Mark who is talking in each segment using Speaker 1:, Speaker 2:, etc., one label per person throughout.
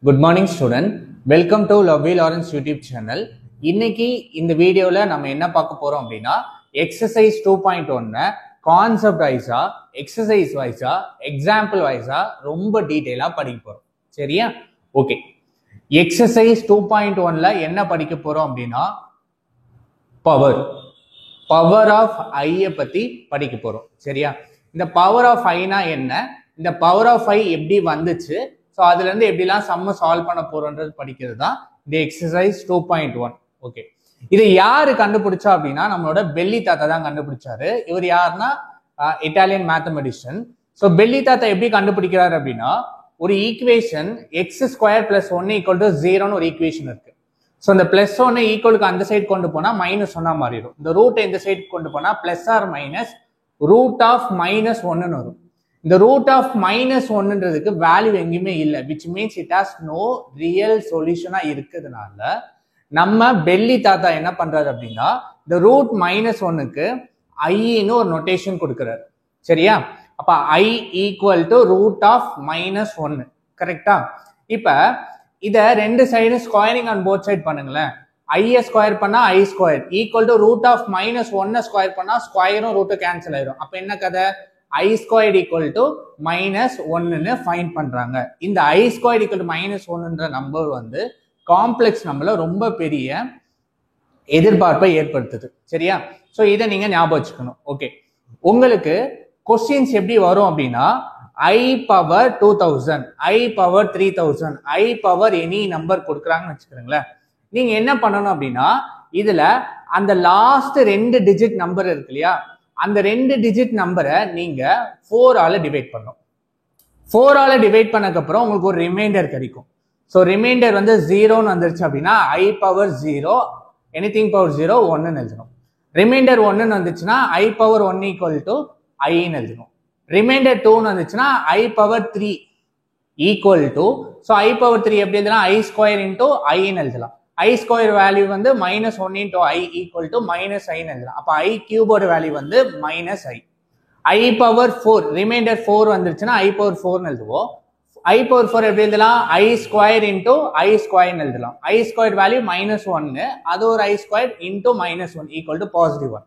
Speaker 1: Good morning student. Welcome to Lovely Lawrence YouTube channel. இன்னைக்கு இந்த வீடியோல நம்ம என்ன பார்க்க போறோம் அப்படின்னா எக்ஸசைஸ் 2.1 கான்செப்ட் வைஸா எக்ஸசைஸ் வைஸா எக்ஸாம்பிள் வைஸா ரொம்ப டீடைலா படிக்க போறோம். சரியா? ஓகே. எக்ஸசைஸ் 2.1ல என்ன படிக்க போறோம் அப்படின்னா பவர் ஆஃப் ஐ பத்தி படிக்க போறோம். சரியா? இந்த பவர் ஆஃப் ஐனா என்ன, இந்த பவர் ஆஃப் ஐ எப்படி வந்துச்சு, ஸோ அதுல இருந்து எப்படிலாம் சம்ம சால்வ் பண்ண போறோன்றது படிக்கிறது தான் இந்த எக்ஸசைஸ் 2.1. ஓகே, இது யாரு கண்டுபிடிச்சா அப்படின்னா நம்மளோட பெல்லி தாத்தா தான் கண்டுபிடிச்சாரு. இவர் யாருன்னா இட்டாலியன் மேத்தமெட்டிஷியன். ஸோ பெல்லி தாத்தா எப்படி கண்டுபிடிக்கிறாரு அப்படின்னா ஒரு equation X square plus 1 equal to 0ன்னு ஒரு ஈக்குவேஷன் இருக்கு. ஸோ இந்த பிளஸ் 1 ஈக்குவலுக்கு அந்த சைடு கொண்டு போனா மைனஸ் 1 மாறிடும். இந்த ரூட் இந்த சைடு கொண்டு போனா plus or minus root of minus 1ன்னு வரும். இந்த ரூட் ஆஃப் மைனஸ் 1ன்றதுக்கு வேல்யூ எங்கேயுமே இல்லை, which means it has no real சொல்யூஷனா இருக்கிறதுனால நம்ம பெல்லி தாத்தா என்ன பண்றாரு அப்படின்னா இந்த ரூட் மைனஸ் 1க்கு ஐன்னு ஒரு நொட்டேஷன் கொடுக்குறாரு. சரியா? அப்ப I equal to root of minus 1. கரெக்டா? இப்ப இத ரெண்டு side squaring on both side பண்ணுங்களேன். ஐ ஸ்கொயர் பண்ணா I square equal to root of minus 1 square பண்ணா ஸ்கொயரும் ரூட்டும் கேன்சல் ஆயிடும். அப்ப என்ன கதை, I square equal to minus 1ன்னு ஃபைண்ட் பண்றாங்க. இந்த I square equal to minus 1ன்ற நம்பர் வந்து காம்ப்ளெக்ஸ் நம்பர்ல ரொம்ப பெரிய எதிர்பார்ப்பை ஏற்படுத்துது. சரியா? ஸோ இதை நீங்க ஞாபகம் வச்சுக்கணும். ஓகே, உங்களுக்கு கொஸ்டின்ஸ் எப்படி வரும் அப்படின்னா I power 2000, I power 3000, I power any number கொடுக்குறாங்கன்னு வச்சுக்கிறீங்களேன். நீங்க என்ன பண்ணணும் அப்படின்னா இதுல அந்த லாஸ்ட் 2 டிஜிட் நம்பர் இருக்கு இல்லையா, அந்த 2 டிஜிட் நம்பரை நீங்க 4ஆல டிவைட் பண்ணும். 4ஆல டிவைட் பண்ணக்கப்புறம் உங்களுக்கு ஒரு ரிமைண்டர் கிடைக்கும். ஸோ ரிமைண்டர் வந்து 0ன்னு வந்துருச்சு அப்படின்னா ஐ பவர் 0, எனிதிங் பவர் 0 1ன்னு எழுதணும். ரிமைண்டர் 1ன்னு வந்துச்சுன்னா ஐ பவர் 1 ஈக்குவல் டு ஐன்னு எழுதணும். ரிமைண்டர் 2ன்னு வந்துச்சுன்னா I power 3 equal to, so I power 3 எப்படி எழுதலாம், ஐ ஸ்கொயர் இன்டூ ஐன்னு எழுதலாம். ஐ ஸ்கொயர் வேல்யூ வந்து minus 1 into I equal to minus ஐன்னு எழுதலாம். அப்போ ஐ கியூபோட வேல்யூ வந்து மைனஸ் ஐ. ஐ பவர் 4 ரிமைண்டர் 4 வந்துருச்சுன்னா ஐ பவர் 4ன்னு எழுதுவோம். ஐ பவர் 4 எப்படி எழுதலாம், ஐ ஸ்கொயர் இன்டூ ஐ ஸ்கொயர்னு எழுதலாம். ஐ ஸ்கொயர் வேல்யூ மைனஸ் 1, அது ஒரு I square into minus 1 equal to positive 1.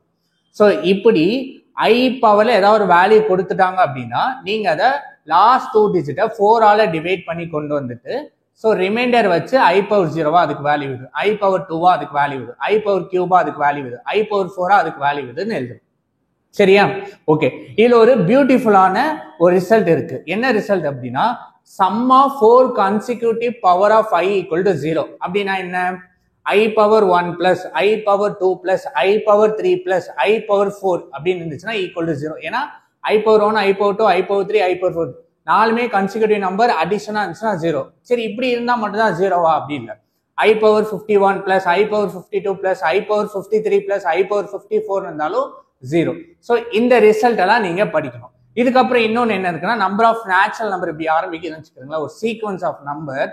Speaker 1: So இப்படி ஐ பவர்ல ஏதாவது ஒரு வேல்யூ கொடுத்துட்டாங்க அப்படின்னா நீங்க அதை லாஸ்ட் 2 டிஜிட்டை 4ஆல டிவைட் பண்ணி கொண்டு வந்துட்டு ஸோ ரிமைண்டர் வச்சு ஐ பவர் 0வா அதுக்கு வேல்யூ இது, ஐ பவர் 2வா அதுக்கு வேல்யூ இது, ஐ பவர் கியூபா அதுக்கு வேல்யூ இது, ஐ பவர் 4ஆ அதுக்கு வேல்யூ இதுன்னு எழுதும். சரியா? ஓகே, இதுல ஒரு பியூட்டிஃபுல்லான ஒரு ரிசல்ட் இருக்கு. என்ன ரிசல்ட் அப்படின்னா sum of 4 consecutive power of I equal to 0. அப்படின்னா என்ன, I power 1 plus I power 2 plus I power 3 plus I power 4 அப்படின்னு இருந்துச்சுன்னா ஈக்குவல் டு 0. ஏன்னா I power 1, I power 2, I power 3, I power 4 நாலுமே consecutive number அடிஷனா இருந்துச்சுன்னா 0. சரி, இப்படி இருந்தா மட்டும் தான் 0வா அப்படி இல்லை. ஐ power 51 plus I power 52 plus I power 53 plus I power 54 இருந்தாலும் 0. ஸோ இந்த ரிசல்ட் எல்லாம் நீங்க படிக்கணும். இதுக்கப்புறம் இன்னொன்னு என்ன இருக்குன்னா நம்பர் ஆஃப் நேச்சுரல் நம்பர் இப்படி ஆரம்பிக்குதுன்னு வச்சுக்கோங்களா, ஒரு sequence of number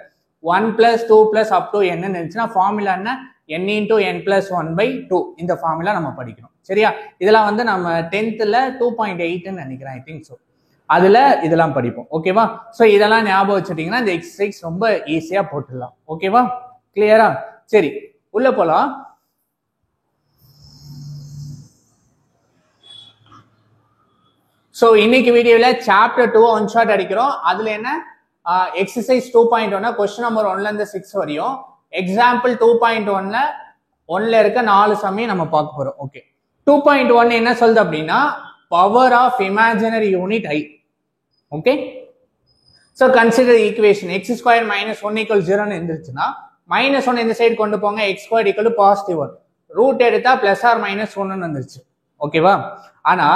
Speaker 1: 1 plus 2 plus up to n இருந்துச்சுன்னா ஃபார்முலா என்ன, n இன்டூ n பிளஸ் 1/2. இந்த ஃபார்முலா நம்ம படிக்கணும். சரியா? இதெல்லாம் வந்து நம்ம 10th 2.8ன்னு நினைக்கிறேன், ஐ திங்க் ஸோ. அதுல இதெல்லாம் படிப்போம். ஓகேவா? ஸோ இதெல்லாம் ஞாபகம் வச்சுட்டீங்கன்னா இந்த எக்ஸசைஸ் ரொம்ப ஈஸியா போட்டுடலாம். ஓகேவா? கிளியரா? சரி, உள்ள போலாம். ஸோ இன்னைக்கு வீடியோல சாப்டர் 2 ஒன் ஷாட் அடிக்கிறோம். அதுல என்ன எக்ஸசைஸ் 2.1 கொஸ்டின் நம்பர் 1ல இருந்து 6 வரையும், எக்ஸாம்பிள் 2.1ல 1ல இருக்க 4 சமையும் நம்ம பார்க்க போறோம். ஓகே, 2.1 என்ன சொல்லுது அப்படின்னா power of imaginary unit I. Okay, so consider equation X square minus 1 equal 0ன்னு இருந்துச்சுன்னா மைனஸ் 1 இந்த சைடு கொண்டு போங்க, X square equal to positive 1. Root எடுத்தா பிளஸ் ஆர் மைனஸ் 1ன்னு வந்துருச்சு. ஓகேவா? ஆனா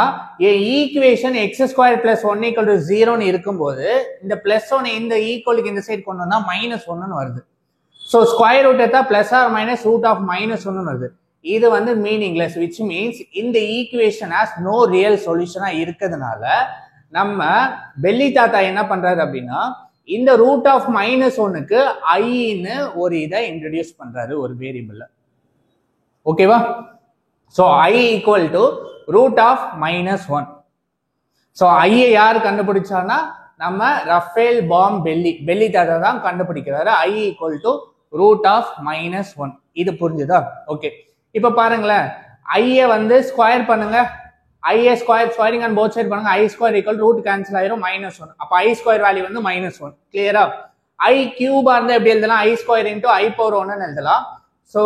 Speaker 1: equation X square plus 1 equal to 0ன்னு இருக்கும்போது இந்த பிளஸ் 1 இந்த ஈக்குவலுக்கு இந்த சைடு கொண்டு வந்தா மைனஸ் 1ன்னு வருது. ஸோ ஸ்கொயர் ரூட் எடுத்தா plus or minus root of minus 1ன்னு வருது. இது வந்து மீனிங்லெஸ், விச் மீன்ஸ் இந்த ஈக்குவேஷன் ஹாஸ் நோ ரியல் சொல்யூஷனா இருக்கிறதுனால நம்ம பெல்லி தாத்தா என்ன பண்றாரு அப்படின்னா இந்த ரூட் ஆஃப் மைனஸ் 1க்கு ஐன்னு ஒரு இதை இன்ட்ரடியூஸ் பண்றாரு, ஒரு வேரியபிள். ஓகேவா? So I equal to root of minus 1. So ஐயை யார் கண்டுபிடிச்சார்னா நம்ம ரஃபேல் பாம் பெல்லி தாத்தா தான் கண்டுபிடிக்கிறாரு. I equal to root of -1. இது புரிஞ்சுதா? ஓகே, இப்ப பாருங்களேன், ஐய வந்து ஸ்கொயர் பண்ணுங்க, ஐய ஸ்கொயரிங் அண்ட் போத் சைடு பண்ணுங்க, I square equal root cancel ஆயிரும் -1. அப்ப I ஸ்கொயர் வேல்யூ வந்து -1. கிளியரா? I கியூபா இருந்தா எப்படி எழுதலாம்? I square into I power 1 எழுதலாம். So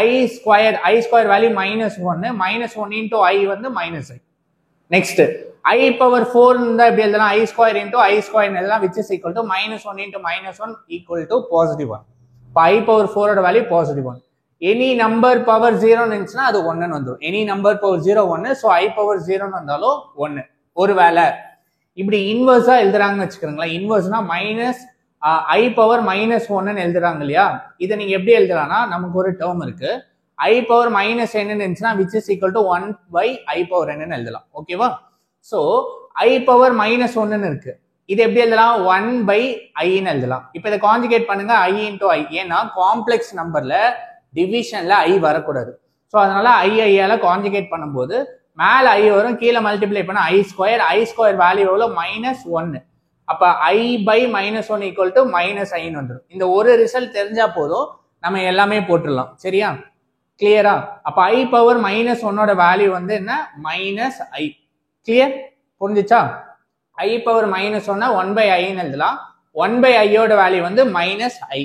Speaker 1: I square value -1, -1 into I வந்து -I. நெக்ஸ்ட் I பவர் 4 இருந்தா எப்படி எழுதலாம்? I square into I square எழுதலாம், which is equal to -1 into -1 equal to +1. இப்போ I பவர் 4 ஓட வேல்யூ +1. எனி நம்பர் பவர் 0 இருந்துச்சுன்னா அது 1 வந்துடும். Any number power 0 1. So I power 0 வந்தாலும் 1. ஒரு வேலை இப்படி இன்வர்ஸா எழுதுறாங்கன்னு வச்சுக்கிறீங்களா? இன்வர்ஸ்னா I பவர் -1 எழுதுறாங்க இல்லையா? இதை நீங்க எப்படி எழுதலாம்னா, நமக்கு ஒரு டேர்ம் இருக்கு, I பவர் -n இருந்துச்சுன்னா which is equal to 1 by I power n எழுதலாம். ஓகேவா? ஸோ I பவர் -1 இருக்கு, இது எப்படி எழுதலாம்? 1 by I எழுதலாம். இப்போ இதை கான்ஜுகேட் பண்ணுங்க, I இன்டூ I. ஏன்னா காம்ப்ளெக்ஸ் நம்பர்ல டிவிஷன்ல I வரக்கூடாது. ஸோ அதனால ஐயால கான்ஜுகேட் பண்ணும்போது மேல I வரும், கீழே மல்டிப்ளை பண்ண I ஸ்கொயர் வேல்யூ எவ்வளோ? -1. அப்ப I by -1 equal to -I வந்துடும். இந்த ஒரு ரிசல்ட் தெரிஞ்சா போதும், நம்ம எல்லாமே போட்டுடலாம். சரியா? கிளியரா? அப்ப I பவர் -1 வேல்யூ வந்து என்ன? -I. கிளியர்? புரிஞ்சுச்சா? I பவர் -1 1 by I எழுதலாம். 1 by I ஓட வேல்யூ வந்து -I.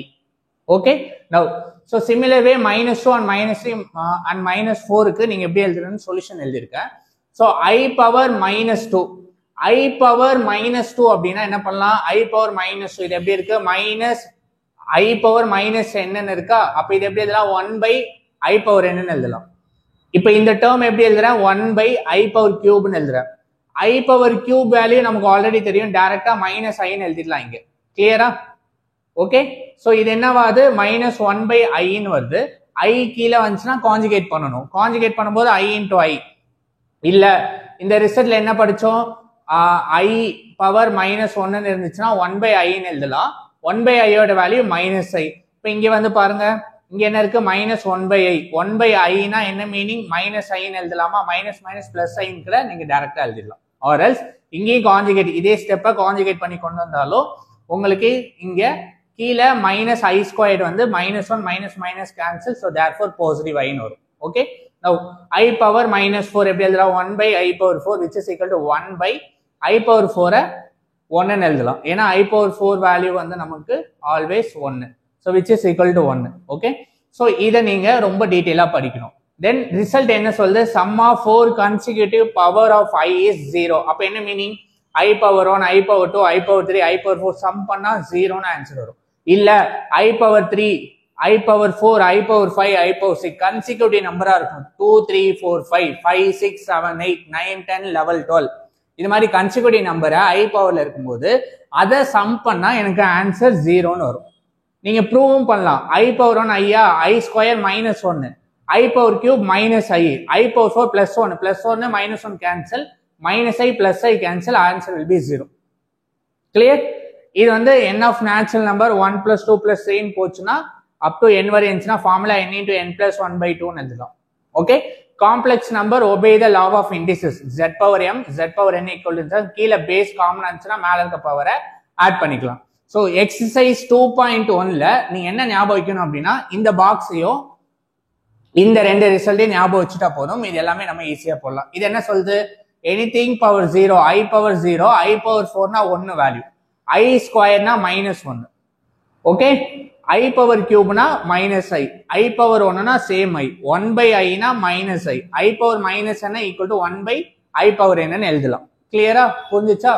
Speaker 1: Okay, now so similar way -2 and -3 and -4க்கு நீங்க எப்படி எழுதுறதுன்னு சொல்யூஷன் எழுதியிருக்கேன். So I power -2, I power -2 அப்படின்னா என்ன பண்ணலாம்? I பவர் -2 இது எப்படி இருக்கு? I பவர் -n இருக்கா? அப்ப இது எப்படி எழுதலாம்? 1 by I பவர் n எழுதலாம். இப்ப இந்த டேர்ம் எப்படி எழுதுறேன்? 1 by I பவர் கியூப்னு எழுதுறேன். I பவர் கியூப் வேல்யூ நமக்கு ஆல்ரெடி தெரியும், டைரக்டா -I எழுதிடலாம் இங்க. கிளியரா? ஓகே, சோ இது என்னவாது? -1 by I வருது. I கீழே வந்துச்சுன்னா கான்ஜுகேட் பண்ணணும். கான்ஜுகேட் பண்ணும்போது I இன்டூ I. இல்ல, இந்த ரிசல்ட்ல என்ன படிச்சோம்? I பவர் -1 இருந்துச்சுன்னா 1 by I எழுதலாம். 1 by I ஓட வேல்யூ -I. இப்ப இங்க வந்து பாருங்க, இங்க என்ன இருக்கு? -1 by I. 1 by I னா என்ன மீனிங்? -I எழுதலாமா? +I நீங்க டைரக்டா எழுதிடலாம். ஆர் எல்ஸ் இங்கேயும் கான்ஜுகேட், இதே ஸ்டெப்பை கான்ஜுகேட் பண்ணி கொண்டு வந்தாலும் உங்களுக்கு இங்க கீழே -I ஸ்கொயர்ட் வந்து -1 - cancel. So therefore positive I வரும். ஓகே, நவ் I பவர் -4 எப்படி எழுதலாம்? 1 by I power 4 which is equal to 1 by I power 4 1 எழுதலாம். ஏன்னா I பவர் 4 வேல்யூ வந்து நமக்கு always 1. So which is equal to 1. Okay, so இதை நீங்க ரொம்ப டீட்டெயிலா படிக்கணும். தென் ரிசல்ட் என்ன சொல்லுது? sum of 4 consecutive power of I is 0. அப்ப என்ன meaning? I power 1, I power 2, I power 3, I power 4 sum பண்ணா 0ன்னு ஆன்சர் வரும். இல்ல I power 3, I power 4, I power 5, I power 6 consecutive நம்பரா இருக்கும். 2 3 4 5 5 6 7 8 9 10 11 12 இது மாதிரி கன்சிக்யூட்டிவ் நம்பரை I பவர்ல இருக்கும்போது அதை சம் பண்ணா எனக்கு ஆன்சர் 0ன்னு வரும். நீங்க ப்ரூவும் பண்ணலாம். I பவர் 1 ஐயா, I square -1, I power cube -I, I power 4 +1 +1 -1 cancel, -I +I cancel, answer will be 0. Clear? இது வந்து n ஆஃப் நேச்சுரல் நம்பர் 1 + 2 + 3 போச்சுன்னா அப் டு n வரை இருந்துச்சுன்னா ஃபார்முலா n × n + 1/2 எழுதலாம். Okay, complex number obey the law of indices. z power m z power n equal to கீழே base common இருந்துச்சுன்னா மேல இருக்க பவரை ஆட் பண்ணிக்கலாம். ஸோ எக்ஸசைஸ் 2.1ல நீங்க என்ன ஞாபகம் வைக்கணும் அப்படின்னா, இந்த பாக்ஸையும் இந்த ரெண்டு ரிசல்ட்டையும் ஞாபகம் வச்சுட்டா போதும், இது எல்லாமே நம்ம ஈஸியா போடலாம். இது என்ன சொல்லுது? Anything power 0, I power 0, I power 4னா 1 வேல்யூ, I ஸ்கொயர்னா -1. ஓகே, I பவர் கியூப்னா -I, I பவர் 1னா சேம் I, 1 by I னா -I, I power -n equal to 1 by I power n எழுதலாம். கிளியரா? புரிஞ்சுச்சா?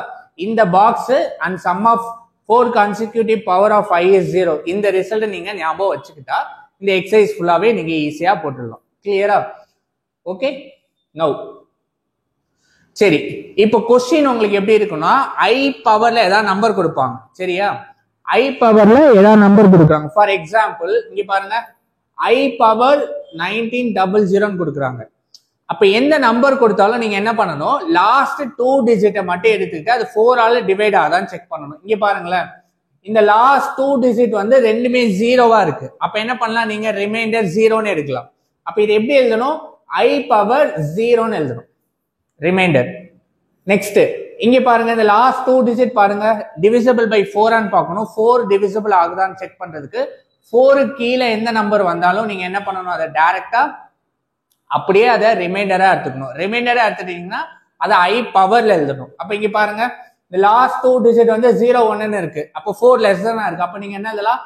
Speaker 1: இந்த box and sum of 4 consecutive power of I is 0 இந்த ரிசல்ட் நீங்க ஞாபகம் வச்சுக்கிட்டா இந்த எக்ஸசைஸ் ஃபுல்லாவே நீங்க ஈஸியா போட்டுடலாம். கிளியரா? ஓகே, நவ் சரி, இப்போ கொஸ்டின் உங்களுக்கு எப்படி இருக்குன்னா, I பவர்ல ஏதாவது நம்பர் கொடுப்பாங்க. சரியா? I பவர்ல ஏதாவது நம்பர் கொடுக்குறாங்க. ஃபார் எக்ஸாம்பிள் இங்க பாருங்க, I பவர் 1900 கொடுக்குறாங்க. அப்ப எந்த நம்பர் கொடுத்தாலும் நீங்க என்ன பண்ணணும்? லாஸ்ட் 2 டிஜிட்டை மட்டும் எடுத்துக்கிட்டு அது 4 ஆல டிவைட் ஆகுதான்னு செக் பண்ணணும். இங்க பாருங்களேன், இந்த லாஸ்ட் 2 டிஜிட் வந்து ரெண்டுமே 0வா இருக்கு. அப்ப என்ன பண்ணலாம்? நீங்க ரிமைண்டர் 0ன்னு எடுக்கலாம். அப்ப இது எப்படி எழுதணும்? I பவர் 0ன்னு எழுதணும் ரிமைண்டர். நெக்ஸ்ட் இங்க பாருங்க இந்த லாஸ்ட் 2 டிஜிட் பாருங்க டிவிசிபிள் பை 4 பார்க்கணும். 4 டிவிசிபிள் ஆகுதான்னு செக் பண்றதுக்கு 4 கீழே எந்த நம்பர் வந்தாலும் நீங்க என்ன பண்ணணும், அதை டைரக்டா அப்படியே அதை ரிமைண்டரா எடுத்துக்கணும். ரிமைண்டரா எடுத்துட்டீங்கன்னா அதை ஐ பவர்ல எழுதணும். அப்ப இங்க பாருங்க இந்த லாஸ்ட் 2 டிஜிட் வந்து 0 1ன்னு இருக்கு. அப்போ 4 லெஸ் தானா இருக்கு. அப்ப நீங்க என்ன எழுதலாம்,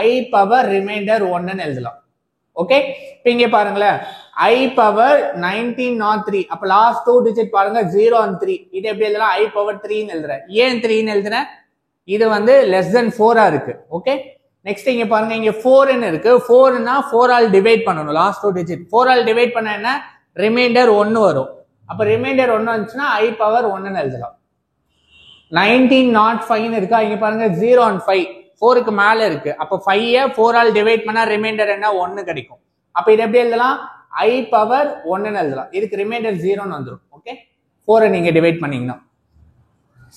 Speaker 1: ஐ பவர் ரிமைண்டர் 1ன்னு எழுதலாம். ஓகே, இப்ப இங்க பாருங்களேன் ஐ பவர் 1903. அப்ப லாஸ்ட் 2 டிஜிட் பாருங்க 0 and 3. இது எப்படி எழுதலாம், ஐ பவர் 3ன்னு எழுதுறேன். ஏன் 3ன்னு எழுதுறேன், இது வந்து லெஸ் தென் 4 இருக்கு. ஓகே, நெக்ஸ்ட் இங்க பாருங்க இங்க 4ன்னு இருக்கு. 4னா 4 ஆல் டிவைட் பண்ணணும். லாஸ்ட் 2 டிஜிட் 4 ஆல் டிவைட் பண்ண என்ன, ரிமைண்டர் 1 வரும். அப்ப ரிமைண்டர் 1 வந்துச்சுன்னா ஐ பவர் 1ன்னு எழுதலாம். 1905 இருக்கா, இங்க பாருங்க 0 and 5 4க்கு மேல இருக்கு. அப்ப 5 4 ஆல் டிவைட் பண்ணா ரிமைண்டர் என்ன 1 கிடைக்கும். அப்ப இது எப்படி எழுதலாம், ஐ பவர் 1ன்னு எழுதலாம். இதுக்கு ரிமைண்டர் 0ன்னு வந்துடும். ஓகே, 4 நீங்க டிவைட் பண்ணீங்கன்னா.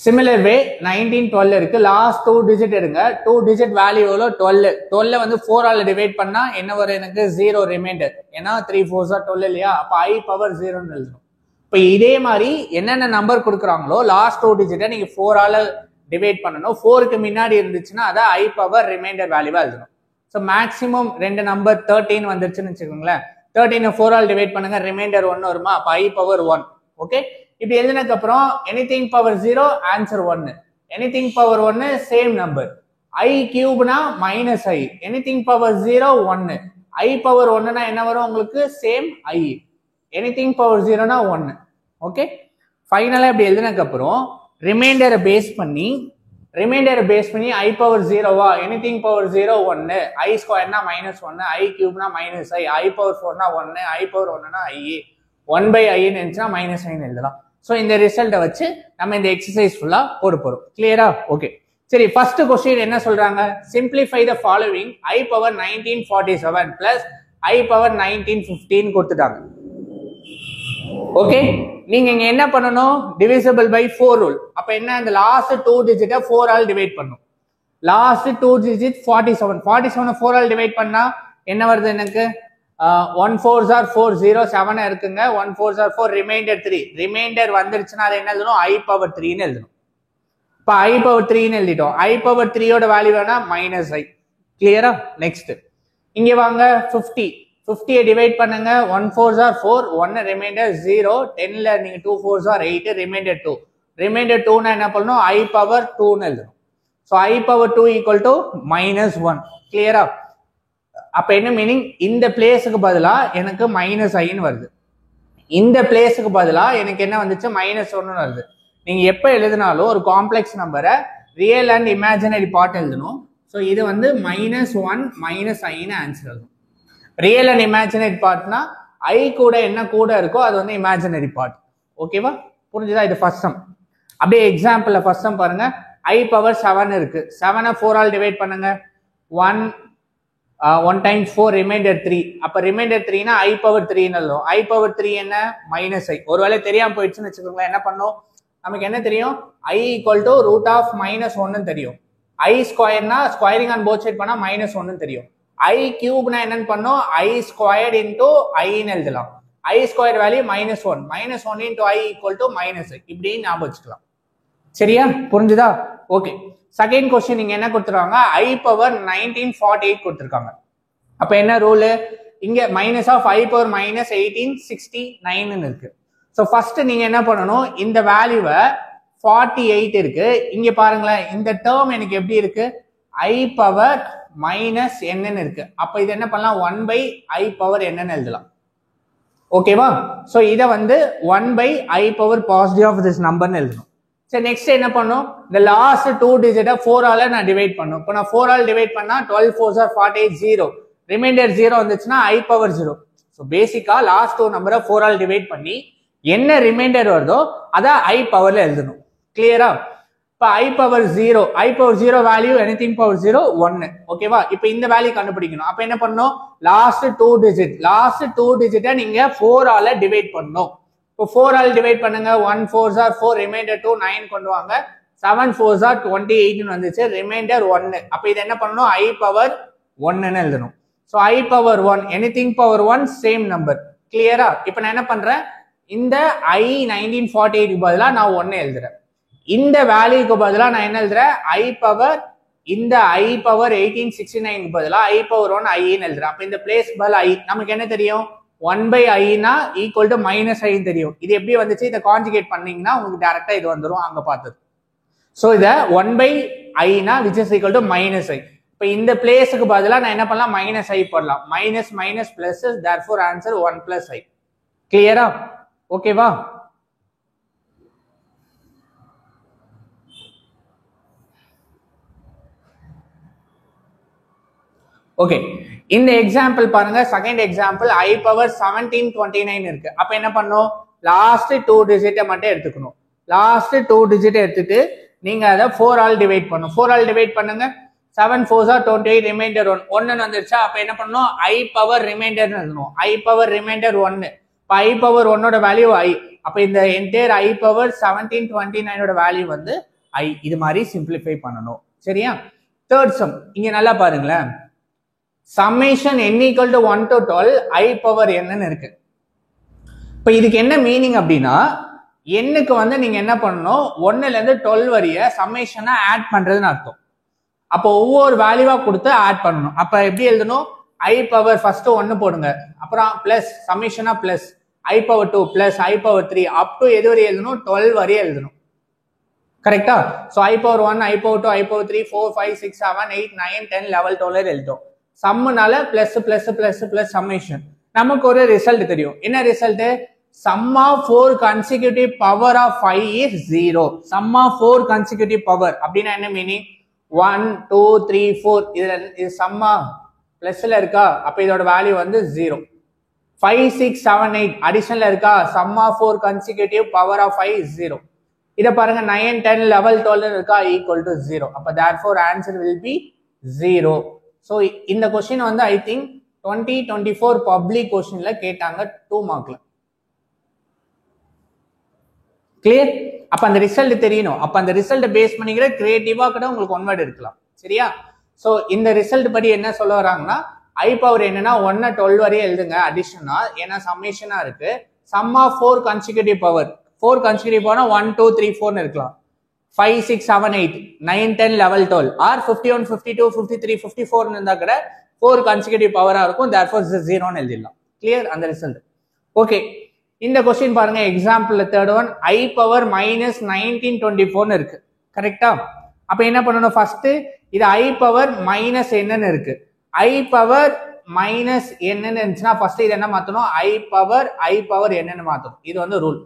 Speaker 1: சிமிலர் வே 1912 இருக்கு. லாஸ்ட் 2 டிஜிட் எடுங்க. 2 டிஜிட் வேல்யூ எவ்வளோ 12. 12 வந்து 4 ஆல் டிவைட் பண்ணா என்ன வரும், எனக்கு 0 ரிமைண்டர். ஏன்னா 3 4s are 12 இல்லையா. அப்ப ஐ பவர் 0ன்னு எழுதணும். இப்போ இதே மாதிரி என்னென்ன நம்பர் கொடுக்குறாங்களோ லாஸ்ட் 2 டிஜிட்டை நீங்க 4 ஆல டிவைட் பண்ணணும். 4க்கு முன்னாடி இருந்துச்சுன்னா அதை ஐ பவர் ரிமைண்டர் வேல்யூவா எழுதணும். ஸோ மேக்ஸிமம் 2 நம்பர் 13 வந்துருச்சுன்னு வச்சுக்கோங்களேன். 13 4 ஆல் டிவைட் பண்ணுங்க, ரிமைண்டர் 1 வருமா, அப்போ ஐ பவர் 1. ஓகே, இப்படி எழுதினதுக்கு அப்புறம் anything power 0 answer 1, anything power 1 same number. I கியூப்னா minus i, anything power 0 1, I power 1னா என்ன வரும் உங்களுக்கு, சேம் ஐ, எனிதிங் பவர் 0னா 1. ஓகே, ஃபைனலா இப்படி எழுதினதுக்கு அப்புறம் ரிமைண்டரை பேஸ் பண்ணி ஐ பவர் 0வா, எனிதிங் பவர் 0 1, ஐ ஸ்கொயர்னா -1, ஐ கியூப்னா மைனஸ் ஐ, ஐ பவர் 4னா 1, ஐ பவர் 1னா ஐ, 1 by i இருந்துச்சுன்னா -i எழுதலாம். ஸோ இந்த ரிசல்ட்டை வச்சு நம்ம இந்த எக்ஸசைஸ் ஃபுல்லா போட போறோம். கிளியரா? ஓகே, சரி, ஃபர்ஸ்ட் கொஸ்டின் என்ன சொல்றாங்க, simplify the following I power 1947 plus I power 1915 கொடுத்துட்டாங்க. ஓகே, நீங்க இங்க என்ன பண்ணணும், டிவிசிபிள் பை 4 ரூல். அப்ப என்ன, இந்த லாஸ்ட் 2 டிஜிட்டை 4 ஆல் டிவைட் பண்ணும். லாஸ்ட் 2 டிஜிட் 47 4 ஆல் டிவைட் பண்ணா என்ன வருது, எனக்கு 1 4s are 4 0 7 இருக்குங்க. 1 4s are 4, ரிமைண்டர் 3. ரிமைண்டர் வந்துருச்சுன்னா அது என்ன எழுதணும், ஐ பவர் 3ன்னு எழுதணும். இப்ப ஐ பவர் 3ன்னு எழுதிட்டோம். ஐ பவர் 3யோட வேல்யூ வேணா -i. கிளியரா? நெக்ஸ்ட் இங்க வாங்க 50 டிவைட் பண்ணுங்க. 1 4s are 4, 1 ரிமைண்டர் 0, 10ல நீங்க 2 4s are 8, ரிமைண்டர் 2. ரிமைண்டர் 2னா என்ன பண்ணணும், ஐ பவர் 2ன்னு எழுதணும். So I power 2 equal to -1. கிளியரா? அப்ப என்ன மீனிங், இந்த பிளேஸுக்கு பதிலா எனக்கு -iன்னு வருது, இந்த பிளேஸுக்கு பதிலா எனக்கு என்ன வந்துச்சு, -1 வருது. நீங்க எப்ப எழுதினாலும் ஒரு காம்ப்ளெக்ஸ் நம்பரை ரியல் அண்ட் இமேஜினரி பார்ட் எழுதணும். ஸோ இது வந்து -1 -iன்னு ஆன்சர் எழுதணும். ரியல் அண்ட் இமேஜினரி பார்ட்னா ஐ கூட என்ன கூட இருக்கோ அது வந்து இமேஜினரி பார்ட். ஓகேவா? புரிஞ்சுதா? இது ஃபர்ஸ்ட் சம். அப்படியே எக்ஸாம்பிள்ல ஃபர்ஸ்ட் சம் பாருங்க. ஐ பவர் 7 இருக்கு. 7 4 ஆல் டிவைட் பண்ணுங்க. 1 times 4 ரிமைண்டர் 3. அப்ப ரிமைண்டர் 3னா ஐ பவர் 3ன்னு எழுதும். ஐ பவர் 3 என்ன, -i. ஒருவேளை தெரியாம போயிடுச்சுன்னு வச்சுக்கோங்களேன், என்ன பண்ணும், நமக்கு என்ன தெரியும், i equal to root of -1 தெரியும். ஐ ஸ்கொயர்னா ஸ்கொயரிங் ஆன் போத் சைட் பண்ணா -1 தெரியும். ஐ கியூப்னா என்னன்னு பண்ணோம், ஐ ஸ்கொயர்ட் இன்டூ ஐன்னு எழுதலாம். ஐ square value -1, -1 into I equal to -i. இப்படி ஞாபகம் வச்சுக்கலாம். சரியா? புரிஞ்சுதா? ஓகே, செகண்ட் கொஸ்டின் நீங்க என்ன கொடுத்துருக்காங்க, ஐ பவர் 1948 கொடுத்துருக்காங்க. அப்ப என்ன ரூல், இங்க மைனஸ் ஆஃப் ஐ பவர் -1869 இருக்கு. ஸோ ஃபர்ஸ்ட் நீங்க என்ன பண்ணணும், இந்த வேல்யூவை 48 இருக்கு, இங்க பாருங்களேன், இந்த டேர்ம் எனக்கு எப்படி இருக்கு, ஐ பவர் -n இருக்கு. அப்ப இது என்ன பண்ணலாம், 1 by i பவர் n எழுதலாம். ஓகேவா? ஸோ இதை வந்து 1 by i power positive of this நம்பர்னு எழுதணும். சரி, நெக்ஸ்ட் என்ன பண்ணும், இந்த லாஸ்ட் 2 டிஜிட்டை 4 ஆல நான் டிவைட் பண்ணும். இப்போ நான் 4 ஆல் டிவைட் பண்ணா 12 4s are 48 0, ரிமைண்டர் 0 வந்துச்சுன்னா ஐ பவர் 0. ஸோ பேசிக்கா லாஸ்ட் 2 நம்பரை 4 ஆல் டிவைட் பண்ணி என்ன ரிமைண்டர் வருதோ அதை ஐ பவர்ல எழுதணும். கிளியரா? இப்போ ஐ பவர் 0 வேல்யூ எனிதிங் பவர் 0 1. ஓகேவா? இப்போ இந்த வேல்யூ கண்டுபிடிக்கணும். அப்ப என்ன பண்ணணும், லாஸ்ட் 2 டிஜிட்டை நீங்க 4 ஆல டிவைட் பண்ணணும். இப்போ 4 ஆல் டிவைட் பண்ணுங்க. 1 4s are 4, ரிமைண்டர் 2, 9 கொண்டு வாங்க. 7 4s are 28 வந்துச்சு, ரிமைண்டர் 1. அப்ப இது என்ன பண்ணணும், ஐ பவர் 1ன்னு எழுதணும். So I power 1, anything power 1 same number. கிளியரா? இப்போ நான் என்ன பண்றேன், இந்த ஐ 1948 பதிலாக நான் 1 எழுதுறேன். இந்த வேல்யூக்கு பதிலா நான் என்ன எழுதுறேன் I பவர் இந்த I பவர் 1869 பதிலா I பவர் 1 I ன்னு எழுதுறேன். அப்ப இந்த பிளேஸ் பதிலா I நமக்கு என்ன தெரியும் 1/I னா ஈக்குவல் டு -I தெரியும். இது எப்படி வந்துச்சு இதை கான்ஜுகேட் பண்ணீங்கன்னா உங்களுக்கு டைரக்டா இது வந்துரும் அங்க பார்த்தது. சோ இத 1/I னா which is equal to -I. இப்ப இந்த பிளேஸ்க்கு பதிலா நான் என்ன பண்ணலாம் -I போடலாம். Minus minus plus therefore answer 1 + I. கிளியரா? ஓகேவா? ஓகே இந்த எக்ஸாம்பிள் பாருங்க செகண்ட் எக்ஸாம்பிள் I பவர் 1729 இருக்கு. அப்ப என்ன பண்ணும் லாஸ்ட் 2 டிஜிட்டை மட்டும் எடுத்துக்கணும். லாஸ்ட் 2 டிஜிட் எடுத்துட்டு நீங்க அதை 4 ஆல் டிவைட் பண்ணும். 4 ஆல் டிவைட் பண்ணுங்க 7 4s are 28 ரிமைண்டர் 1 1 வந்துருச்சா அப்ப என்ன பண்ணணும் I பவர் ரிமைண்டர் எழுதணும். I பவர் ரிமைண்டர் 1 இப்ப I பவர் 1 ஓட வேல்யூ I அப்ப இந்த என்டையர் I பவர் 1729 ஓட வேல்யூ வந்து I இது மாதிரி சிம்பிளிஃபை பண்ணணும். சரியா? தேர்ட் சம் இங்க நல்லா பாருங்களேன் summation n equal to 1 to 12 I power n இருக்கு. இப்ப இதுக்கு என்ன மீனிங் அப்படின்னா n-க்கு வந்து நீங்க என்ன பண்ணணும் 1ல இருந்து 12 வரைய சம்மேஷனை ஆட் பண்றதுன்னு அர்த்தம். அப்போ ஒவ்வொரு வேல்யூவா கொடுத்து ஆட் பண்ணணும். அப்ப எப்படி எழுதணும் I பவர் ஃபர்ஸ்ட் 1 போடுங்க அப்புறம் பிளஸ் சம்மேஷனா plus I power 2 plus I power 3 up to எது வரை எழுதணும் 12 வரை எழுதணும். கரெக்டா? So I power 1 I power 2 I power 3 4 5 6 7 8 9 10 11 12 எழுதுறோம். சம்முனால plus plus plus plus summation நமக்கு ஒரு ரிசல்ட் தெரியும். என்ன result? sum of 4 consecutive power of 5 is 0. sum of 4 consecutive power அப்படினா என்ன மீனிங் 1 2 3 4 இது sum பிளஸ்ல இருக்கா அப்ப இதோட வேல்யூ வந்து 0. 5 6 7 8 அடிஷன்ல இருக்கா sum of 4 consecutive power of 5 is 0. இத பாருங்க 9 10 11 12 இருக்கா equal to 0. அப்ப therefore answer will be 0. So இந்த क्वेश्चन வந்து I think 2024 பப்ளிக் क्वेश्चनல கேட்டாங்க 2 மார்க்ல. கிளியர்? அப்ப அந்த ரிசல்ட் தெரியணும். அப்ப அந்த ரிசல்ட் பேஸ் பண்ணிக்கிற கிரியேட்டிவா கூட உங்களுக்கு ஒன் வேர்ட் இருக்கலாம். சரியா? சோ இந்த ரிசல்ட் படி என்ன சொல்ல வராங்கன்னா I பவர் என்னன்னா 1 12 வரை எழுதுங்க அடிஷனா ஏன்னா சம்மேஷனா இருக்கு. sum of 4 consecutive power 4 consecutive power 1 2 3 4 னு இருக்கலாம். 5 6 7 8 9 10 11 12 or 51 52 53 54 னு இருந்தா கூட 4 consecutive பவரா இருக்கும். therefore 0 னு எழுதிடலாம். கிளியர் அந்த ரிசல்ட்? ஓகே இந்த क्वेश्चन பாருங்க example third one I power -1924 னு இருக்கு. கரெக்ட்டா? அப்ப என்ன பண்ணனும் ஃபர்ஸ்ட் இது I பவர் மைனஸ் என்னன்னு இருக்கு. I பவர் மைனஸ் என்னன்னு இருந்துச்சுன்னா ஃபர்ஸ்ட் இது என்ன மாத்தணும் I பவர் என்னன்னு மாத்தணும். இது வந்து ரூல்.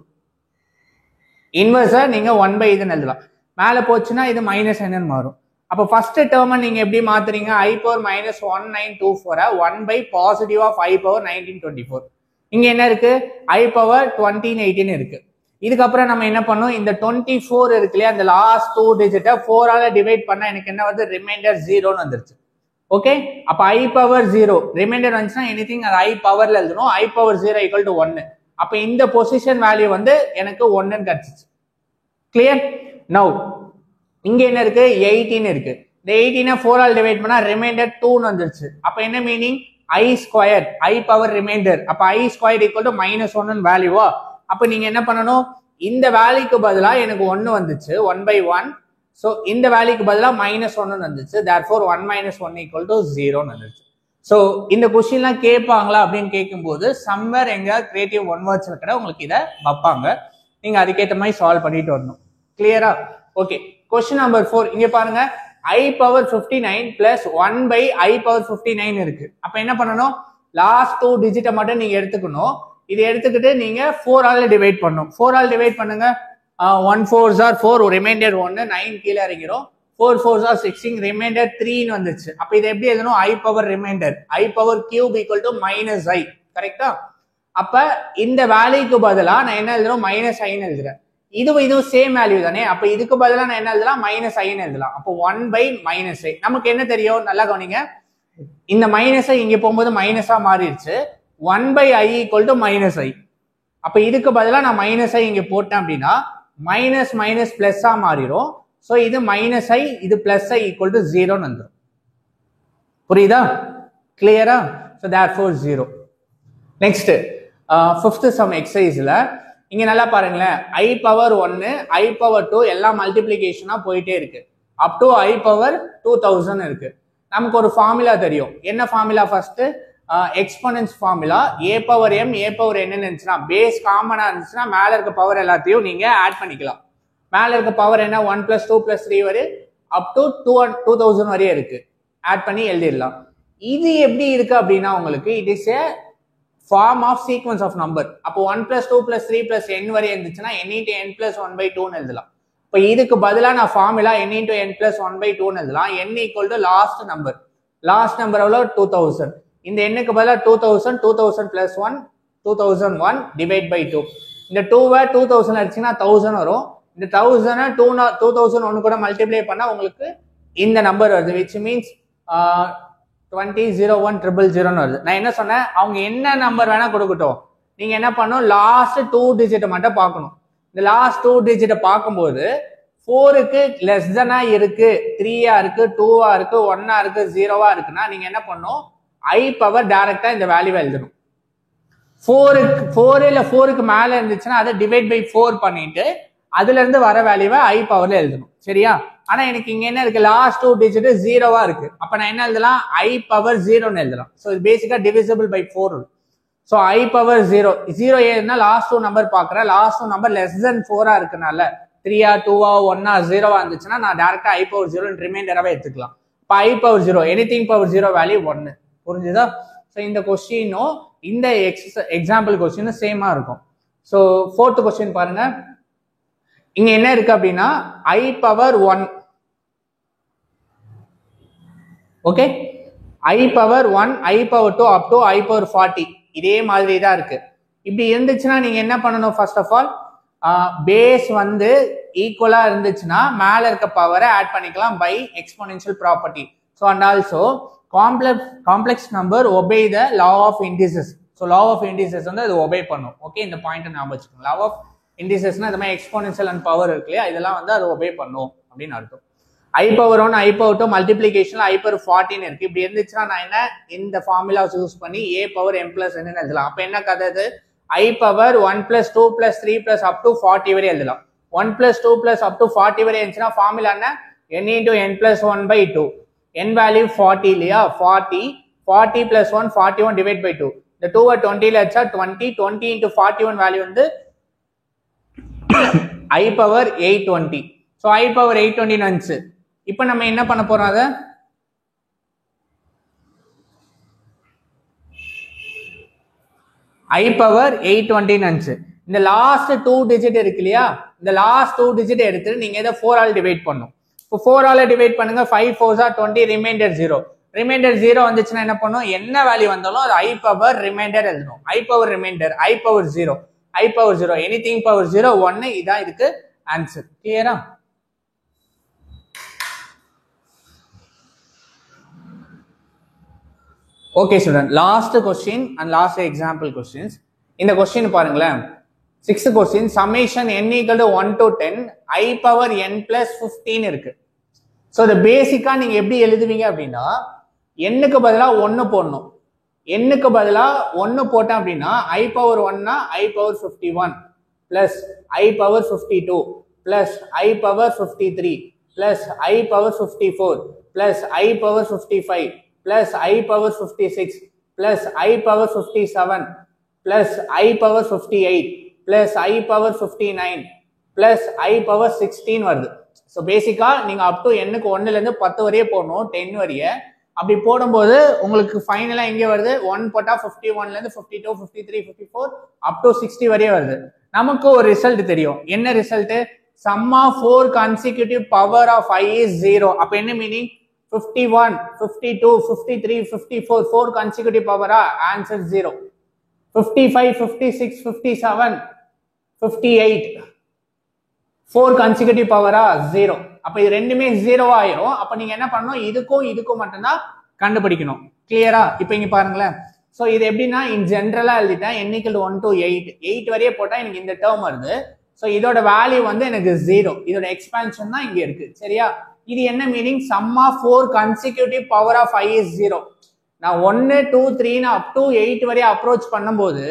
Speaker 1: இன்வெர்ஸா நீங்க 1 by இதுன்னு எழுதலாம். மேல போச்சுன்னா இது மைனஸ் என்னன்னு மாறும். அப்ப ஃபர்ஸ்ட் டேர்மை நீங்க எப்படி மாத்துறீங்க I power -1924 1 by positive of I power 1924. இங்க என்ன இருக்கு I பவர் 2018 இருக்கு. இதுக்கப்புறம் நம்ம என்ன பண்ணோம் இந்த 24 இருக்கு இல்லையா அந்த லாஸ்ட் 2 டிஜிட்டை 4 ஆல டிவைட் பண்ணா எனக்கு என்ன வந்து ரிமைண்டர் 0 னு வந்துருச்சு. ஓகே அப்ப I பவர் 0 ரிமைண்டர் வந்துச்சுன்னா எனிதிங் அது I பவர்ல எழுதணும். I power 0 equal to 1. அப்ப இந்த பொசிஷன் வேல்யூ வந்து எனக்கு 1 ன்னு கிடைச்சிச்சு. கிளியர்? நவ் இங்க என்ன இருக்கு 18 இருக்கு. இந்த 18 4 ஆல் டிவைட் பண்ணா ரிமைண்டர் 2 னு வந்துருச்சு. அப்ப என்ன meaning I square I power remainder அப்ப I ஸ்கொயர் equal to -1 னு வேல்யூவா அப்ப நீங்க என்ன பண்ணணும் இந்த வேல்யூக்கு பதிலா எனக்கு 1 வந்துச்சு 1 by 1. சோ இந்த வேல்யூக்கு பதிலா -1 னு வந்துச்சு. therefore 1 - 1 equal to 0 னு வந்துச்சு. சோ இந்த क्वेश्चनலாம் கேட்பாங்களா அப்படின்னு கேட்கும்போது சம்வேர் எங்க கிரியேட்டிவ் ஒன் வேர்ட்ஸ்ல கூட உங்களுக்கு இத வைப்பாங்க. நீங்க அதுக்கேற்ற மாதிரி சால்வ் பண்ணிட்டு வரணும். கிளியரா? ஓகே क्वेश्चन நம்பர் 4 இங்க பாருங்க I power 59 plus 1 by I power 59 இருக்கு. அப்ப என்ன பண்ணணும் லாஸ்ட் 2 டிஜிட்டை மட்டும் நீங்க எடுத்துக்கணும். இதை எடுத்துக்கிட்டு நீங்க 4 ஆல டிவைட் பண்ணணும். 4 ஆல் டிவைட் பண்ணுங்க 1 4s are 4 ரிமைண்டர் 1 9 கீழ இறங்கிரும். 4 4s are 16 ரிமைண்டர் 3 னு வந்துச்சு. அப்ப இதை எப்படி எழுதணும் I power remainder I power cube equal to -I. கரெக்ட்டா? அப்ப இந்த வேல்யூக்கு பதிலா நான் என்ன எழுதுறேன் -I னு எழுதுறேன். இது சேம் வேல்யூ தானே. அப்ப இதுக்கு பதிலா நான் என்ன எழுதலாம் -I னு எழுதலாம். அப்ப 1 by -I நமக்கு என்ன தெரியும் நல்லா கவனிங்க இந்த -I இங்க போகும்போது மைனஸா மாறிடுச்சு. 1 by I equal to -I. அப்ப இதுக்கு பதிலா நான் -I இங்க போட்டேன் அப்படின்னா மைனஸ் மைனஸ் பிளஸ்ஸா மாறிடும். சோ இது -I இது +I equal to 0 னு வந்துரும். புரியுதா? கிளியரா? so therefore 0. Next 5th sum எக்ஸசைஸ்ல இங்க நல்லா பாருங்களேன், i பவர் 1 i பவர் 2 எல்லாம் மல்டிப்ளிகேஷனா போயிட்டே இருக்கு. அப் டு i பவர் 2000 இருக்கு. நமக்கு ஒரு ஃபார்முலா தெரியும். என்ன formula? First exponents formula. a power m a power n இருந்துச்சுன்னா, பேஸ் காமனா இருந்துச்சுன்னா மேல இருக்க பவர் எல்லாத்தையும் நீங்க ஆட் பண்ணிக்கலாம். மேல இருக்க பவர் என்ன? 1 + 2 + 3 வரை அப் டு 2000 வரையும் இருக்கு. ஆட் பண்ணி எழுதிடலாம். இது எப்படி இருக்கு அப்படின்னா உங்களுக்கு it is a form of sequence of number. அப்போ 1 + 2 + 3 + n வரை இருந்துச்சுன்னா n × n + 1/2 எழுதலாம். இப்போ இதுக்கு பதிலாக நான் ஃபார்முலா n × n + 1/2 எழுதலாம். n = last number. Last number எவ்வளோ? 2000. இந்த எண்ணுக்கு பதிலாக 2000 2000 + 1 2001 /2. இந்த 2 2000 அடிச்சுன்னா 1000 வரும். இந்த 1000 2001 கூட மல்டிப்ளை பண்ணா உங்களுக்கு இந்த நம்பர் வருது, விச் மீன்ஸ் 200100 வருது. நான் என்ன சொன்னேன்? அவங்க என்ன நம்பர் வேணா கொடுக்கட்டும், நீங்க என்ன பண்ணணும்? லாஸ்ட் 2 டிஜிட்டை மட்டும் பார்க்கணும். இந்த லாஸ்ட் 2 டிஜிட்டை பார்க்கும்போது 4க்கு லெஸ் தெனா இருக்கு, 3ஆ இருக்கு, 2ஆ இருக்கு, 1ஆ இருக்கு, 0ஆ இருக்குன்னா நீங்க என்ன பண்ணணும்? i பவர் டைரக்டா இந்த வேல்யூவை எழுதணும். 4 இல்ல 4க்கு மேல இருந்துச்சுன்னா அதை /4 பண்ணிட்டு அதுல இருந்து வர வேல்யூவை i பவர்ல எழுதணும். சரியா? ஆனா எனக்கு இங்க என்ன இருக்கு? லாஸ்ட் 2 டிஜிட் 0வா இருக்கு. அப்ப நான் என்ன எழுதலாம்? i பவர் 0ன்னு எழுதலாம். ஸோ இது பேசிக்கா divisible by 4. So i power 0 ஏன்னா லாஸ்ட் 2 நம்பர் பாக்குறேன். லாஸ்ட் 2 நம்பர் லெஸ் தென் 4ஆ இருக்கனால 3ஆ 2ஆ 1ஆ 0வா இருந்துச்சுன்னா நான் டைரக்டா i பவர் 0 ரிமைண்டராகவே எடுத்துக்கலாம். இப்போ i power 0 anything power 0 value 1. புரிஞ்சுதா? ஸோ இந்த கொஸ்டினும் இந்த எக்ஸாம்பிள் கொஸ்டினும் சேமா இருக்கும். ஸோ 4th கொஸ்டின் பாருங்க. இங்க என்ன இருக்கு அப்படின்னா i power 1, okay, i power 1 i power 2 up to i power 40 இதே மாதிரி தான் இருக்கு. இப்படி இருந்துச்சுன்னா நீங்க என்ன பண்ணணும்? ஃபர்ஸ்ட் ஆஃப் ஆல் பேஸ் வந்து ஈக்குவலா இருந்துச்சுன்னா மேல இருக்க பவரை ஆட் பண்ணிக்கலாம் by exponential property. So and also complex number obey the law of indices. So law of indices வந்து அது ஒபே பண்ணும். ஓகே, இந்த பாயிண்ட் ஞாபகம் வச்சுக்கோங்க. லா ஆஃப் இண்டிசஸ்னா இந்த மாதிரி எக்ஸ்போனென்ஷியல் அண்ட் பவர் இருக்கு இல்லையா, இதெல்லாம் வந்து அது ஒபே பண்ணும் அப்படின்னு அர்த்தம். i power 1 i power 2 மல்டிப்ளிகேஷன்ல i power 14 இருக்கு. இப்படி இருந்துச்சுன்னா நான் என்ன இந்த ஃபார்முலா யூஸ் பண்ணி a பவர் m + n எழுதலாம். அப்ப என்ன கதை? i பவர் 1 + 2 + 3 + up to 40 வரை எழுதலாம். 1 + 2 + up to 40 வரை இருந்துச்சுன்னா ஃபார்முலா என்ன? n × n + 1/2. n வேல்யூ 40 இல்லையா? 40 + 1 41 /2. இந்த 2 20ல வச்சா 20 × 41 வேல்யூ வந்து i power 820. So i power 820 வந்துச்சு. இப்போ நம்ம என்ன பண்ண போறோம்? அதை i பவர் 820 வந்துச்சு. இந்த லாஸ்ட் 2 டிஜிட் இருக்கு இல்லையா, இந்த லாஸ்ட் 2 டிஜிட் எடுத்து நீங்க இதை 4 ஆல் டிவைட் பண்ணும். இப்போ 4 ஆல் டிவைட் பண்ணுங்க. 5 4s are 20, ரிமைண்டர் 0. ரிமைண்டர் 0 வந்துச்சுன்னா என்ன பண்ணும்? என்ன வேல்யூ வந்தாலும் அது i பவர் ரிமைண்டர் எழுதணும். i power remainder i power 0, i power 0 anything power 0 1. இதான் இதுக்கு ஆன்சர். கிளியரா? Okay student, last question and last example questions. இந்த கொஸ்டின் பாருங்களேன். 6th question, summation n = 1 to 10 i power n + 15 இருக்கு. So இதை பேசிக்கா நீங்க எப்படி எழுதுவீங்க அப்படின்னா, எண்ணுக்கு பதிலாக 1 போடணும். எண்ணுக்கு பதிலாக 1 போட்டேன் அப்படின்னா i பவர் 1னா i power 51 plus i power 52 plus i power 53 plus i power 54 plus i power 55 plus i power 56 plus i power 57 plus i power 58 plus i power 59 plus i power 16 வருது. So பேசிக்கா நீங்க up to எண்ணுக்கு 1ல இருந்து 10 வரையே போடணும், 10 வரைய. அப்படி போடும்போது உங்களுக்கு ஃபைனலா எங்கே வருது? 1 போட்டா 51ல இருந்து 52 53 54 அப் டு 60 வரையே வருது. நமக்கு ஒரு ரிசல்ட் தெரியும். என்ன result? sum of 4 consecutive power of i is 0. அப்ப என்ன meaning? 51 52 53 54 4 consecutive power answer 0. 55 56 57 58 4 consecutive power 0. அப்ப இது ரெண்டுமே 0 ஆயிரும். அப்ப நீங்க என்ன பண்ணணும்? இதுக்கும் மட்டும்தான் கண்டுபிடிக்கணும். கிளியரா? இப்போ இங்க பாருங்களேன். சோ இது எப்படின்னா இன் ஜெனரலா எழுதிட்டேன். n = 1 to 8 வரையே போட்டா எனக்கு இந்த டேர்ம் வருது. சோ இதோட வேல்யூ வந்து எனக்கு 0. இதோட எக்ஸ்பான்ஷன் தான் இங்க இருக்கு. சரியா? இது என்ன meaning? sum of 4 consecutive power of i is 0. நான் 1 2 3 அப் டு 8 வரை அப்ரோச் பண்ணும்போது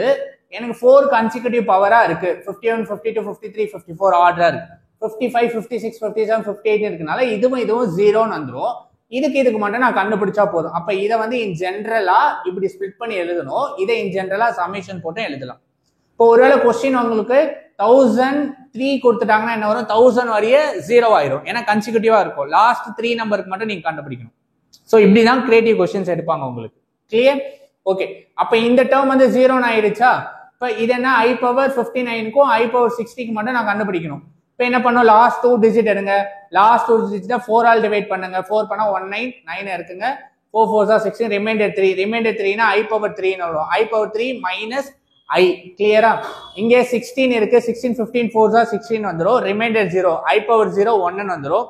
Speaker 1: எனக்கு 4 கன்சிக்யூட்டிவ் பவரா இருக்கு 51 52 53 54 ஆர்டரா இருக்கு 55 56 57 58 இருக்குனால இதுவும் 0ன்னு வந்துரும் இதுக்கு மட்டும் நான் கண்டுபிடிச்சா போதும் அப்ப இதை வந்து இன் ஜென்ரலா இப்படி ஸ்பிளிட் பண்ணி எழுதணும் இதை இன் ஜென்ரலா சம்மேஷன் போட்டு எழுதலாம் இப்போ ஒருவேளை கொஸ்டின் உங்களுக்கு 1003 கொடுத்துட்டாங்கன்னா என்ன வரும் 1000 வரைய 0 ஆயிரும் ஏன்னா கன்சிக்யூட்டிவா இருக்கும் லாஸ்ட் 3 நம்பருக்கு மட்டும் நீங்க கண்டுபிடிக்கணும் ஸோ இப்படிதான் கிரியேட்டிவ் கொஸ்டின்ஸ் எடுப்பாங்க உங்களுக்கு கிளியர் ஓகே அப்ப இந்த டேர்ம் வந்து 0 ஆயிடுச்சா இப்ப இது என்ன i பவர் 59க்கும் i பவர் 60க்கு மட்டும் நான் கண்டுபிடிக்கணும் இப்போ என்ன பண்ணும் லாஸ்ட் 2 டிஜிட் எடுங்க லாஸ்ட் 2 டிஜிட் 4 ஆல் டிவைட் பண்ணுங்க 4 பண்ணா 19 9 இருக்குங்க 4 4 are 16 ரிமைண்டர் 3 னா i பவர் 3 ன்னு வரும் i பவர் 3 மைனஸ் i கிளியரா இங்க 16 இருக்கு 16 15 4 are 16 வந்துரும் ரிமைண்டர் 0 i பவர் 0 1 ன்னு வந்துரும்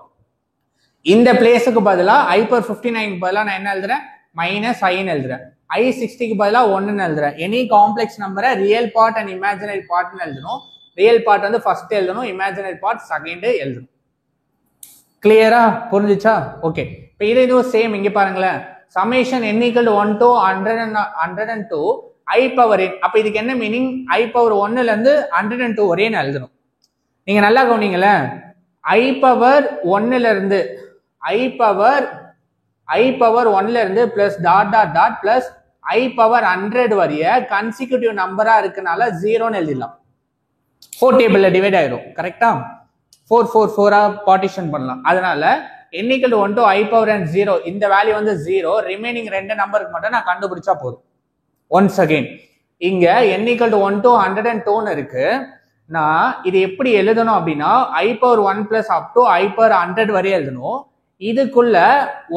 Speaker 1: இந்த பிளேஸ்க்கு பதிலா i பவர் 59 க்கு பதிலா நான் என்ன எழுதுறேன் மைனஸ் i ன்னு எழுதுறேன் i 60 க்கு பதிலா 1 ன்னு எழுதுறேன் எனி காம்ப்ளெக்ஸ் நம்பரை ரியல் பார்ட் அண்ட் இமேஜினரி பார்ட்னு எழுதணும் ரியல் பார்ட் வந்து ஃபர்ஸ்ட் எழுதணும் இமேஜினரி பார்ட் செகண்ட் எழுதணும் கிளியரா புரிஞ்சுச்சா ஓகே இப்போ இதுவும் சேம் இங்க பாருங்களேன் summation n = 1 to 102 i power n அப்ப இதுக்கு என்ன மீனிங் i பவர் 1 ல இருந்து 102 வரையும் எழுதணும் நீங்க நல்லா கவனிங்களேன் i பவர் 1 ல இருந்து i பவர் 1 ல இருந்து plus dot dot dot plus i power 100 வரைய கன்சிக்யூட்டிவ் நம்பரா இருக்கனால 0ன்னு எழுதிடலாம் 4 டேபிள்ல டிவைட் ஆயிரும் கரெக்டா 4 4 4 பார்ட்டிஷன் பண்ணலாம் அதனால n = 1 to i power n 0 இந்த வேல்யூ வந்து 0 ரிமைனிங் ரெண்டு நம்பருக்கு மட்டும் நான் கண்டுபிடிச்சா போதும் ஒன்ஸ் அகைன் இங்க n = 1 to 102 ன்னு இருக்கு நான் இது எப்படி எழுதணும் அப்படின்னா i power 1 plus up to i power 100 வரை எழுதணும் இதுக்குள்ள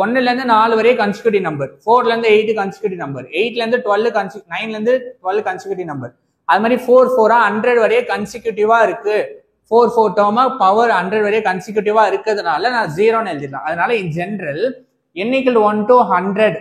Speaker 1: 1 ல இருந்து 4 வரை கன்சிக்யூட்டிவ் நம்பர் 4 ல இருந்து 8 கன்சிக்யூட்டிவ் நம்பர் 8 ல இருந்து 12 9 ல இருந்து 12 கன்சிக்யூட்டிவ் நம்பர் அது மாதிரி 4 4 100 வரைய கன்சிக்யூட்டிவா இருக்கு 4 4 டேர்ம் பவர் 100 வரைய கன்சிக்யூட்டிவா இருக்கிறதுனால நான் 0ன்னு எழுதிடலாம் அதனால இன் general n = 1 to 100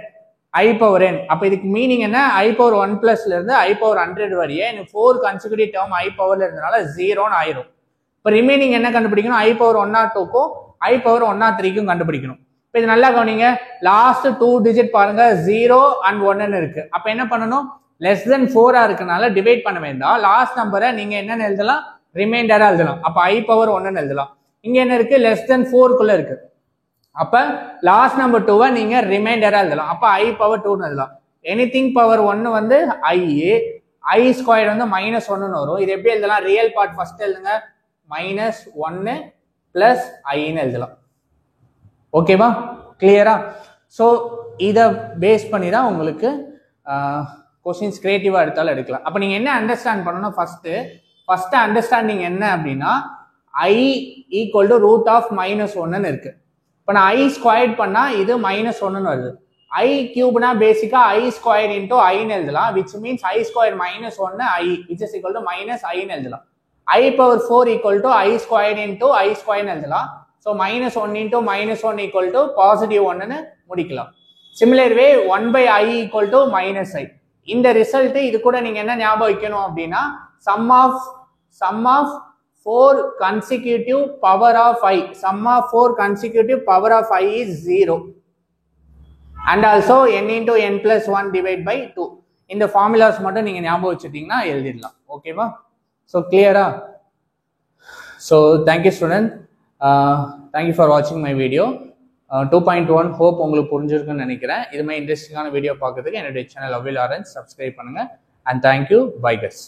Speaker 1: i power n அப்ப இதுக்கு மீனிங் என்ன i பவர் 1 பிளஸ்ல இருந்து i பவர் 100 வரைய எனக்கு 4 கன்சிக்யூட்டிவ் டேர்ம் i பவர்ல இருந்தனால 0ன்னு ஆயிரும் இப்போ ரிமைனிங் என்ன கண்டுபிடிக்கணும் i பவர் 102க்கும் i பவர் 103க்கும் கண்டுபிடிக்கணும் இப்போ இது நல்லா கவனிங்க லாஸ்ட் 2 டிஜிட் பாருங்க 0 and 1ன்னு இருக்கு அப்ப என்ன பண்ணணும் லெஸ் தென் 4 இருக்கனால டிவைட் பண்ண வேண்டாம் லாஸ்ட் நம்பரை நீங்க என்னன்னு எழுதலாம் ரிமைண்டரா எழுதலாம் அப்ப i பவர் 1ன்னு எழுதலாம் இங்க என்ன இருக்கு லெஸ் தென் 4 குள்ள இருக்கு அப்ப லாஸ்ட் நம்பர் 2 நீங்க ரிமைண்டரா எழுதலாம் அப்ப i பவர் 2 ன்னு எழுதலாம் எனிதிங் பவர் 1 வந்து i ஸ்கொயர் வந்து -1 ன்னு வரும் இது எப்படி எழுதலாம் ரியல் பார்ட் ஃபர்ஸ்ட் எழுதுங்க -1 பிளஸ் i ன்னு எழுதலாம் ஓகேவா கிளியரா சோ இத பேஸ் பண்ணி தான் உங்களுக்கு கொஸ்டின்ஸ் கிரியேட்டிவா எடுத்தாலும் எடுக்கலாம் அப்ப நீங்க என்ன அண்டர்ஸ்டாண்ட் பண்ணணும் ஃபர்ஸ்ட் அண்டர்ஸ்டாண்டிங் என்ன அப்படின்னா i = √(-1) இருக்கு இப்ப நான் i ஸ்கொயர்ட் பண்ணா இது -1 வருது i கியூப்னா பேசிக்கா i ஸ்கொயர் இன்டூ i ன்னு எழுதலாம் which means i square -1 i which is equal to -i ன்னு எழுதலாம் i power 4 = i square into i square ன்னு எழுதலாம் ஸோ -1 இன்டூ -1 = +1 ன்னு முடிக்கலாம் சிமிலர் வே 1/i = -i இந்த ரிசல்ட் இது கூட நீங்க என்ன ஞாபகம் வைக்கணும் அப்படின்னா sum of 4 consecutive power of i sum of 4 consecutive power of i is 0 and also n into n plus 1 divided by 2 இந்த ஃபார்முலாஸ் மட்டும் நீங்க ஞாபகம் வச்சிட்டீங்கன்னா எழுதிடலாம் ஓகேவா so clear-ஆ so thank you student thank you for watching my video 2.1 hope உங்களுக்கு புரிஞ்சிருக்குன்னு நினைக்கிறேன் இது மாதிரி இன்ட்ரெஸ்டிங்கான வீடியோ பார்க்கிறதுக்கு என்னுடைய சேனல் அவில் ஆரஞ்ச் சப்ஸ்கிரைப் பண்ணுங்க and thank you bye guys